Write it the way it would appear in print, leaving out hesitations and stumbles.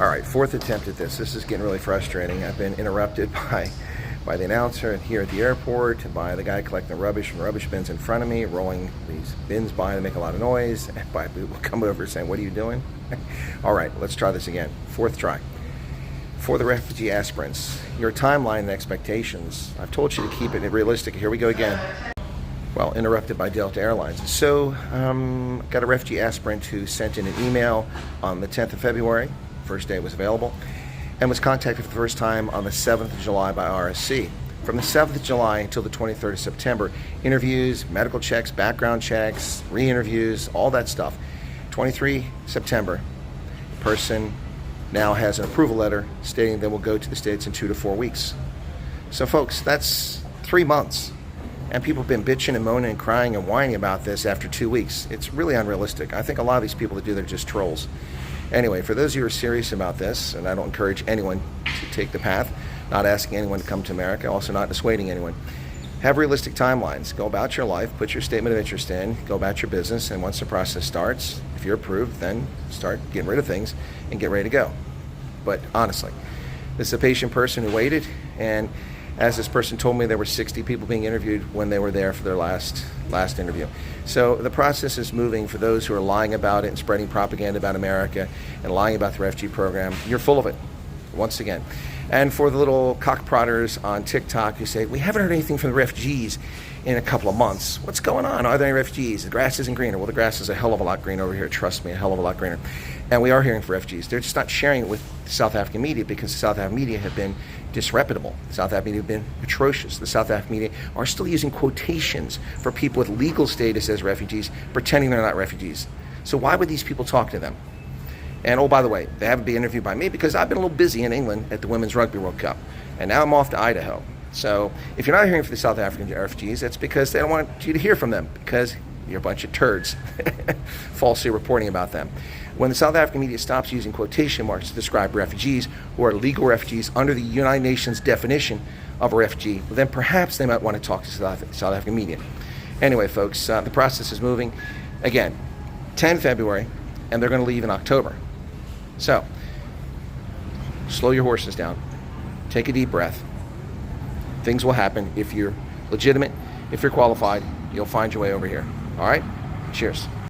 All right, fourth attempt at this. This is getting really frustrating. I've been interrupted by the announcer here at the airport, by the guy collecting the rubbish from the rubbish bins in front of me, rolling these bins by to make a lot of noise, and by people come over saying, "What are you doing?" All right, let's try this again. Fourth try. For the refugee aspirants, your timeline and expectations. I've told you to keep it realistic. Here we go again. Well, interrupted by Delta Airlines. So, got a refugee aspirant who sent in an email on the 10th of February, first day it was available, and was contacted for the first time on the 7th of July by RSC. From the 7th of July until the 23rd of September, interviews, medical checks, background checks, re-interviews, all that stuff. 23 September, the person now has an approval letter stating they will go to the States in 2 to 4 weeks. So folks, that's 3 months. And people have been bitching and moaning and crying and whining about this after 2 weeks. It's really unrealistic. I think a lot of these people that do, they're just trolls. Anyway, for those of you who are serious about this, and I don't encourage anyone to take the path, not asking anyone to come to America, also not dissuading anyone, have realistic timelines. Go about your life, put your statement of interest in, go about your business, and once the process starts, if you're approved, then start getting rid of things and get ready to go. But honestly, this is a patient person who waited, and as this person told me, there were 60 people being interviewed when they were there for their last interview. So the process is moving. For those who are lying about it and spreading propaganda about America and lying about the refugee program, you're full of it, once again. And for the little cockprodders on TikTok who say, we haven't heard anything from the refugees in a couple of months. What's going on? Are there any refugees? The grass isn't greener. Well, the grass is a hell of a lot greener over here. Trust me, a hell of a lot greener. And we are hearing from refugees. They're just not sharing it with the South African media because the South African media have been disreputable. The South African media have been atrocious. The South African media are still using quotations for people with legal status as refugees, pretending they're not refugees. So why would these people talk to them? And oh, by the way, they haven't been interviewed by me because I've been a little busy in England at the Women's Rugby World Cup. And now I'm off to Idaho. So if you're not hearing from the South African refugees, that's because they don't want you to hear from them because you're a bunch of turds falsely reporting about them. When the South African media stops using quotation marks to describe refugees who are legal refugees under the United Nations definition of a refugee, then perhaps they might want to talk to South African media. Anyway, folks, the process is moving. Again, 10 February, and they're going to leave in October. So, slow your horses down. Take a deep breath. Things will happen. If you're legitimate, if you're qualified, you'll find your way over here. All right? Cheers.